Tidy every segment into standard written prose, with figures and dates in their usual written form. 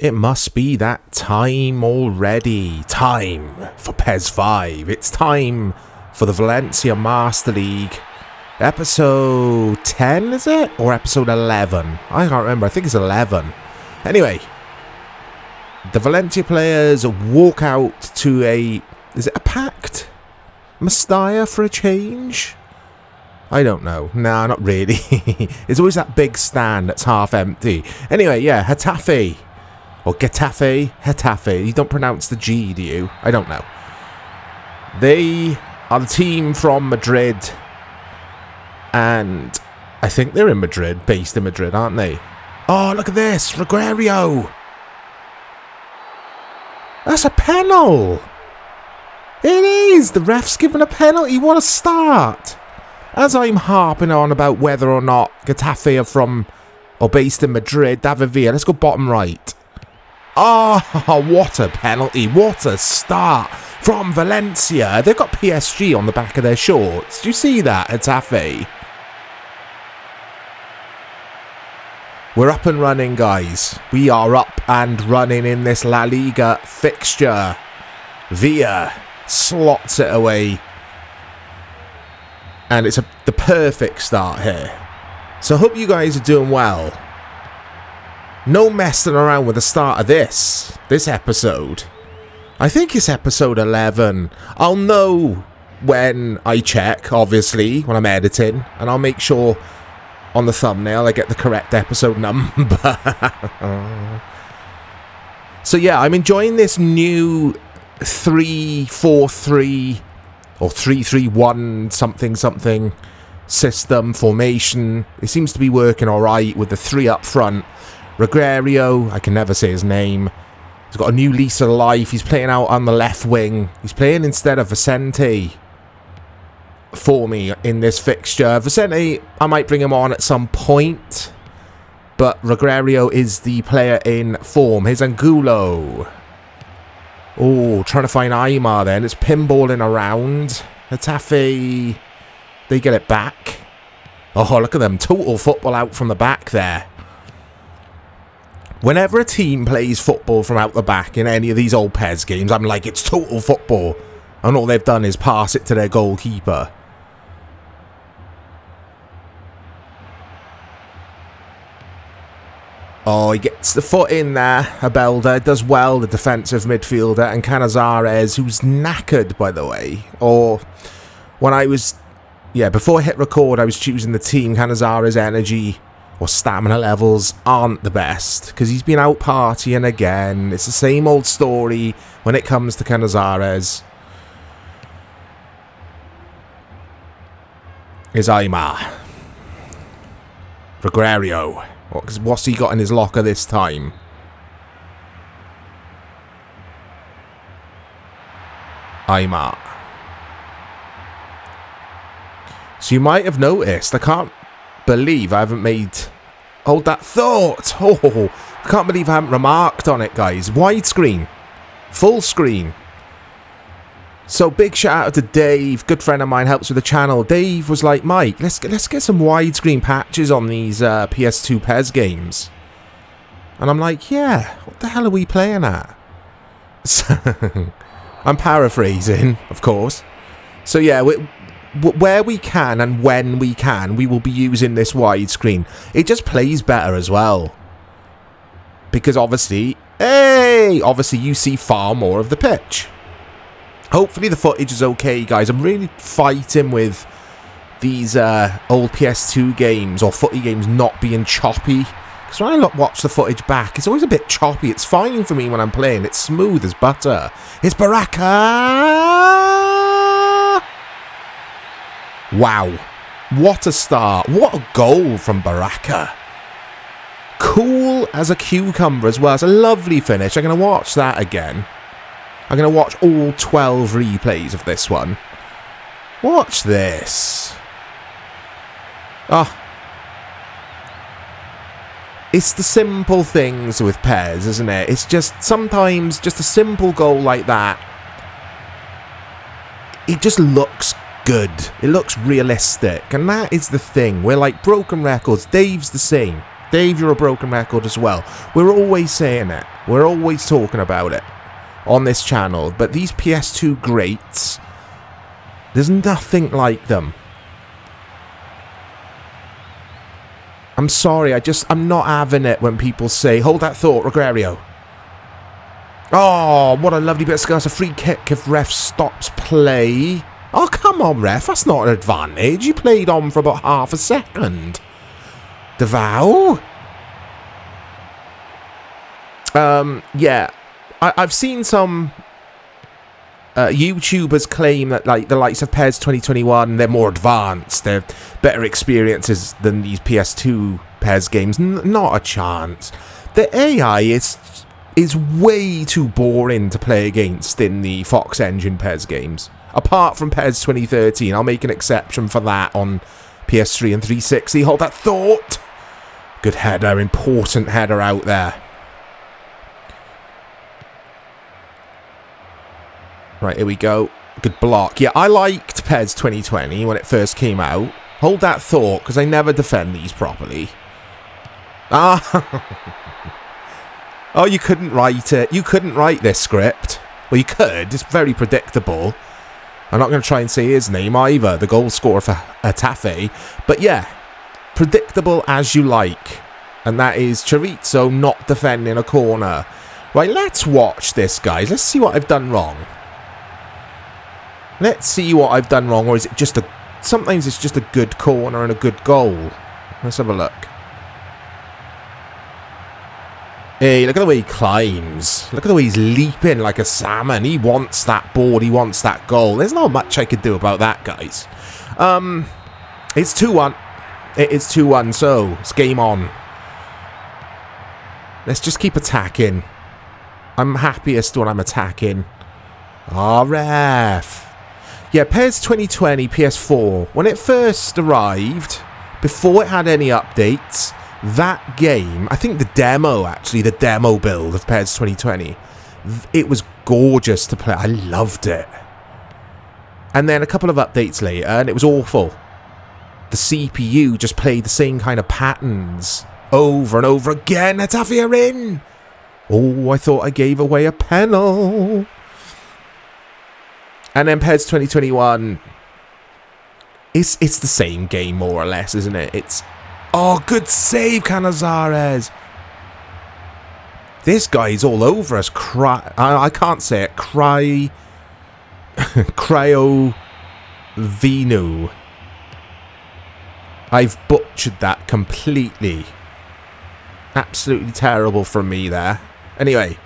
It must be that time already. Time for PES 5. It's time for the Valencia Master League. Episode 10, is it? Or episode 11? I can't remember. I think it's 11. Anyway, the Valencia players walk out to a... Is it a packed Mestalla for a change? I don't know. Nah, not really. It's always that big stand that's half empty. Anyway, yeah, Getafe. Or Getafe. You don't pronounce the G, do you? I don't know. They are the team from Madrid. And I think they're in Madrid, based in Madrid, aren't they? Oh, look at this. Rogerio. That's a penalty. It is. The ref's given a penalty. What a start. As I'm harping on about whether or not Getafe are from or based in Madrid, David Villa, let's go bottom right. Oh, what a penalty. What a start from Valencia. They've got PSG on the back of their shorts. Do you see that, Getafe? We're up and running, guys. We are up and running in this La Liga fixture. Villa slots it away. And it's the perfect start here. So I hope you guys are doing well. No messing around with the start of this episode. I think it's episode 11. I'll know when I check, obviously, when I'm editing. And I'll make sure on the thumbnail I get the correct episode number. So yeah, I'm enjoying this new 3-4-3 or 3-3-1 something system formation. It seems to be working alright with the three up front. Rogerio, I can never say his name. He's got a new lease of life. He's playing out on the left wing. He's playing instead of Vicente for me in this fixture. Vicente, I might bring him on at some point. But Rogerio is the player in form. Here's Angulo. Oh, trying to find Aymar then. It's pinballing around. Getafe, they get it back. Oh, look at them. Total football out from the back there. Whenever a team plays football from out the back in any of these old PES games, I'm like, it's total football. And all they've done is pass it to their goalkeeper. Oh, he gets the foot in there. Abelda does well, the defensive midfielder. And Canizares, who's knackered, by the way. Or when I was... Yeah, before I hit record, I was choosing the team. Canizares' energy or stamina levels aren't the best. Because he's been out partying again. It's the same old story when it comes to Canizares. Is Aymar. Rogerio. What's he got in his locker this time? Aymar. So you might have noticed, I can't believe I haven't made... Hold that thought! Oh, I can't believe I haven't remarked on it, guys. Widescreen. Full screen. So big shout out to Dave, good friend of mine, helps with the channel. Dave was like, Mike, let's get some widescreen patches on these PS2 PES games. And I'm like, yeah, what the hell are we playing at? So, I'm paraphrasing, of course. So yeah, where we can and when we can, we will be using this widescreen. It just plays better as well. Because obviously, obviously you see far more of the pitch. Hopefully the footage is okay, guys. I'm really fighting with these old PS2 games or footy games not being choppy. Because when I watch the footage back, it's always a bit choppy. It's fine for me when I'm playing. It's smooth as butter. It's Baraka! Wow. What a start. What a goal from Baraka. Cool as a cucumber as well. It's a lovely finish. I'm going to watch that again. I'm going to watch all 12 replays of this one. Watch this. Oh. It's the simple things with PES, isn't it? It's just sometimes just a simple goal like that. It just looks good. It looks realistic. And that is the thing. We're like broken records. Dave's the same. Dave, you're a broken record as well. We're always saying it. We're always talking about it on this channel. But these PS2 greats, there's nothing like them. I'm sorry, I'm not having it when people say, hold that thought, Rogerio. Oh, what a lovely bit of skill. It's a free kick if ref stops play. Oh, come on, ref. That's not an advantage. You played on for about half a second. Devow? Yeah. I've seen some YouTubers claim that, like, the likes of PES 2021, they're more advanced. They're better experiences than these PS2 PES games. Not a chance. The AI is way too boring to play against in the Fox Engine PES games. Apart from PES 2013, I'll make an exception for that on PS3 and 360. Hold that thought. Good header, important header out there. Right, here we go. Good block. Yeah, I liked PES 2020 when it first came out. Hold that thought, because I never defend these properly. Ah. Oh, you couldn't write it. You couldn't write this script. Well, you could. It's very predictable. I'm not going to try and say his name either, the goal scorer for Atafe. But yeah, predictable as you like. And that is Chorizo not defending a corner. Right, let's watch this, guys. Let's see what I've done wrong. Let's see what I've done wrong. Or is it just a... Sometimes it's just a good corner and a good goal. Let's have a look. Hey, look at the way he climbs. Look at the way he's leaping like a salmon. He wants that board. He wants that goal. There's not much I could do about that, guys. It's 2-1. It is 2-1, so it's game on. Let's just keep attacking. I'm happiest when I'm attacking. Ah, ref. Yeah, PES 2020 PS4. When it first arrived, before it had any updates... That game, I think the demo, actually, the demo build of PES 2020, it was gorgeous to play. I loved it. And then a couple of updates later, and it was awful. The CPU just played the same kind of patterns over and over again. Atafia in! Oh, I thought I gave away a penal. And then PES 2021, it's the same game, more or less, isn't it? It's... Oh, good save, Canizares. This guy's all over us. I can't say it. Cryovinu. I've butchered that completely. Absolutely terrible from me there. Anyway.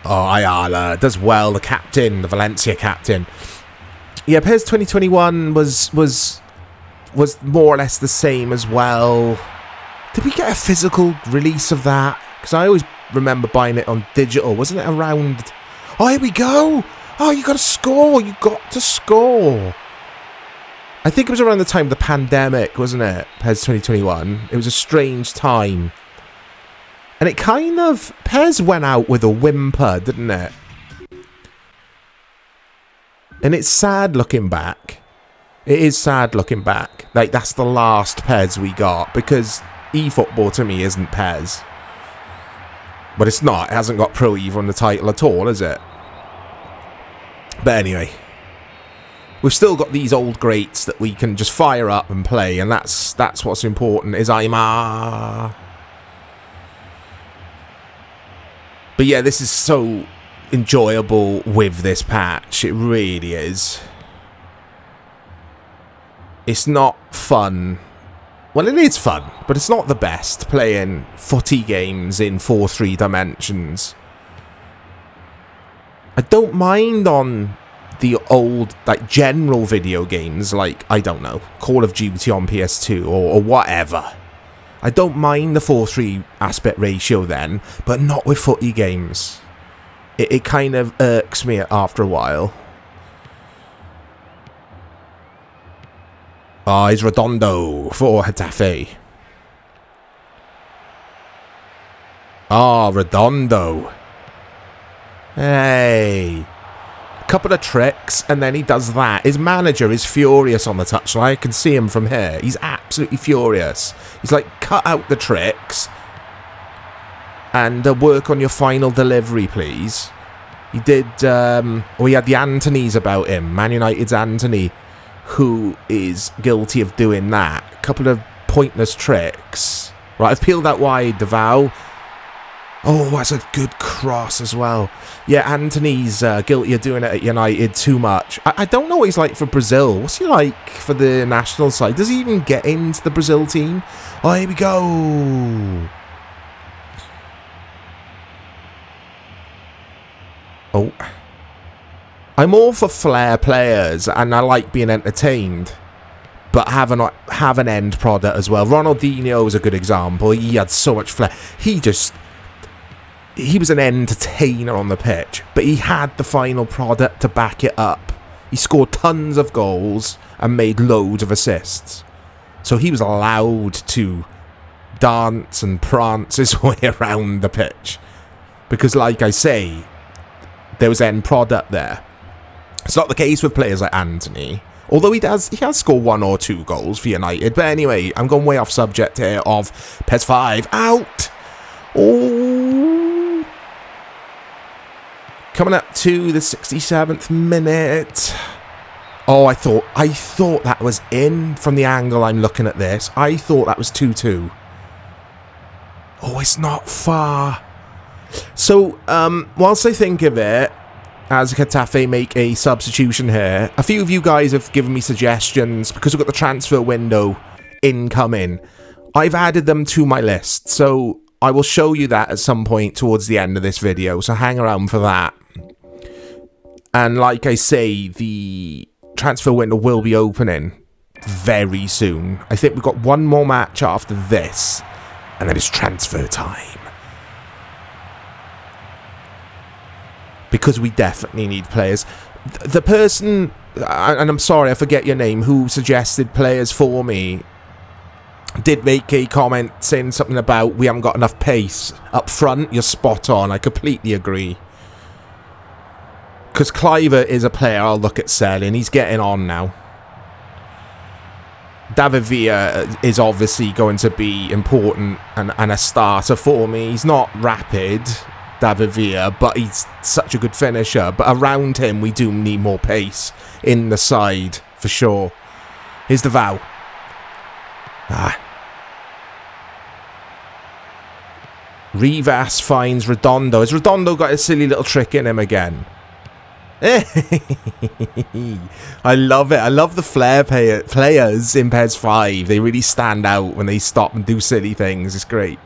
Oh, Ayala does well. The captain, the Valencia captain. Yeah, PES 2021 was more or less the same as well. Did we get a physical release of that? Because I always remember buying it on digital. Wasn't it around... Oh, here we go! Oh, you got to score! You got to score! I think it was around the time of the pandemic, wasn't it? PES 2021. It was a strange time. And it kind of... PES went out with a whimper, didn't it? And it's sad looking back. It is sad looking back. Like, that's the last PES we got. Because eFootball, to me, isn't PES. But it's not. It hasn't got Pro Evo on the title at all, is it? But anyway. We've still got these old greats that we can just fire up and play. And that's what's important, is Aymar. But yeah, this is so enjoyable with this patch. It really is. It's not fun. Well, it is fun, but it's not the best playing footy games in 4-3 dimensions. I don't mind on the old, like, general video games, like, I don't know, Call of Duty on PS2 or whatever. I don't mind the 4:3 aspect ratio then, but not with footy games. It kind of irks me after a while. Ah, he's Redondo for Getafe. Ah, Redondo. Hey. couple of tricks, and then he does that. His manager is furious on the touchline. I can see him from here. He's absolutely furious. He's like, cut out the tricks and work on your final delivery, please. He did, he had the Antonys about him. Man United's Antony, who is guilty of doing that. A couple of pointless tricks. Right, I've peeled out wide, Davao. Oh, that's a good cross as well. Yeah, Antony's guilty of doing it at United too much. I don't know what he's like for Brazil. What's he like for the national side? Does he even get into the Brazil team? Oh, here we go. Oh. I'm all for flair players, and I like being entertained. But have an end product as well. Ronaldinho is a good example. He had so much flair. He was an entertainer on the pitch, but he had the final product to back it up. He scored tons of goals and made loads of assists. So he was allowed to dance and prance his way around the pitch. Because like I say, there was end product there. It's not the case with players like Antony. Although he has scored 1 or 2 goals for United. But anyway, I'm going way off subject here of PES 5. Out! Oh! Coming up to the 67th minute. Oh, I thought that was in from the angle I'm looking at this. I thought that was 2-2. Oh, it's not far. So, whilst I think of it, as Getafe make a substitution here, a few of you guys have given me suggestions because we've got the transfer window incoming. I've added them to my list, so I will show you that at some point towards the end of this video, so hang around for that. And like I say, the transfer window will be opening very soon. I think we've got one more match after this, and then it's transfer time. Because we definitely need players. The person, and I'm sorry, I forget your name, who suggested players for me, did make a comment saying something about we haven't got enough pace up front. You're spot on. I completely agree. Because Cliver is a player I'll look at selling. He's getting on now. David Villa is obviously going to be important and a starter for me. He's not rapid, David Villa, but he's such a good finisher. But around him, we do need more pace in the side, for sure. Here's the vow. Rivas finds Redondo. Has Redondo got a silly little trick in him again? I love it. I love the flair players in PES 5. They really stand out when they stop and do silly things. It's great.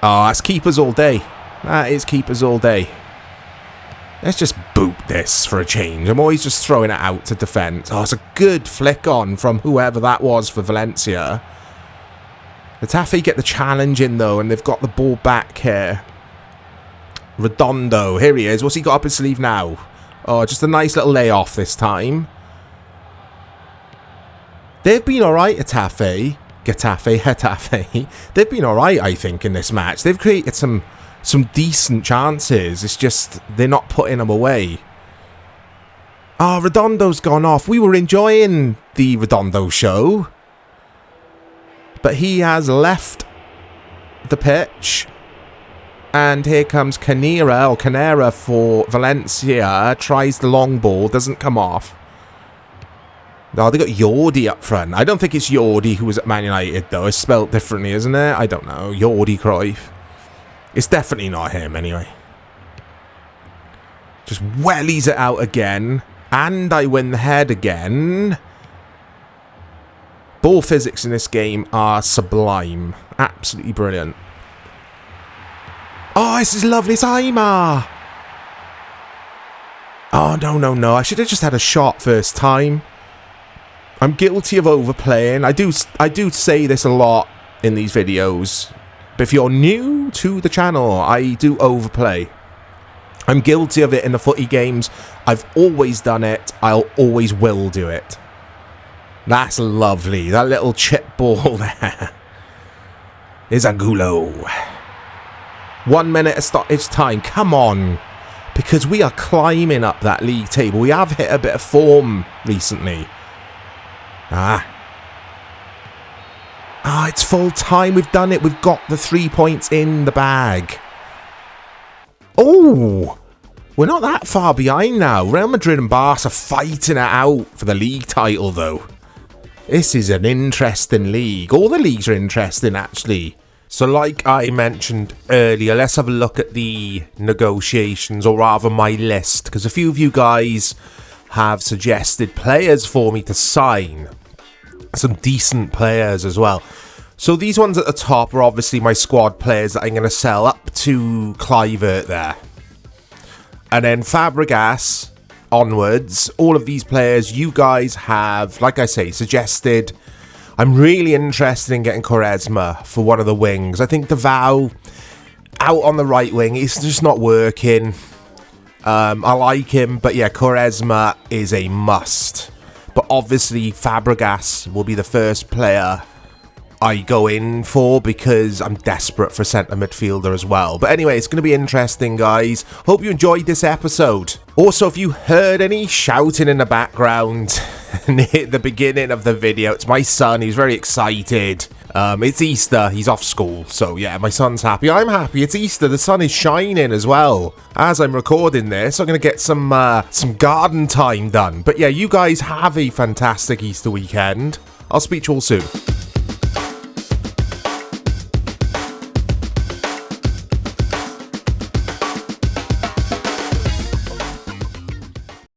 Oh, that's keepers all day. That is keepers all day. Let's just boot this for a change. I'm always just throwing it out to defend. Oh, it's a good flick on from whoever that was for Valencia. Getafe get the challenge in though, and they've got the ball back here. Redondo, here he is. What's he got up his sleeve now? Oh, just a nice little layoff this time. They've been alright, Getafe. They've been alright, I think, in this match. They've created some decent chances. It's just they're not putting them away. Oh, Redondo's gone off. We were enjoying the Redondo show. But he has left the pitch. And here comes Canera for Valencia. Tries the long ball. Doesn't come off. Oh, they got Jordi up front. I don't think it's Jordi who was at Man United, though. It's spelled differently, isn't it? I don't know. Jordi Cruyff. It's definitely not him, anyway. Just wellies it out again. And I win the head again. Ball physics in this game are sublime. Absolutely brilliant. Oh, this is lovely. It's Aymar. Oh, no. I should have just had a shot first time. I'm guilty of overplaying. I do say this a lot in these videos. But if you're new to the channel, I do overplay. I'm guilty of it in the footy games. I've always done it. I'll always will do it. That's lovely. That little chip ball there. is Angulo. 1 minute of stoppage time. Come on. Because we are climbing up that league table. We have hit a bit of form recently. It's full time. We've done it. We've got the 3 points in the bag. Oh, we're not that far behind now. Real Madrid and Barca fighting it out for the league title, though. This is an interesting league. All the leagues are interesting, actually. So like I mentioned earlier, let's have a look at the negotiations, or rather my list, because a few of you guys have suggested players for me to sign. Some decent players as well. So these ones at the top are obviously my squad players that I'm going to sell up to Kluivert there. And then Fabregas onwards, all of these players you guys have, like I say, suggested. I'm really interested in getting Quaresma for one of the wings. I think Davao out on the right wing, it's just not working. I like him, but yeah, Quaresma is a must. But obviously Fabregas will be the first player I go in for because I'm desperate for centre midfielder as well. But anyway, it's going to be interesting, guys. Hope you enjoyed this episode. Also, if you heard any shouting in the background near the beginning of the video, it's my son. He's very excited. It's Easter. He's off school. So yeah, my son's happy. I'm happy. It's Easter. The sun is shining as well. As I'm recording this, I'm going to get some garden time done. But yeah, you guys have a fantastic Easter weekend. I'll speak to you all soon.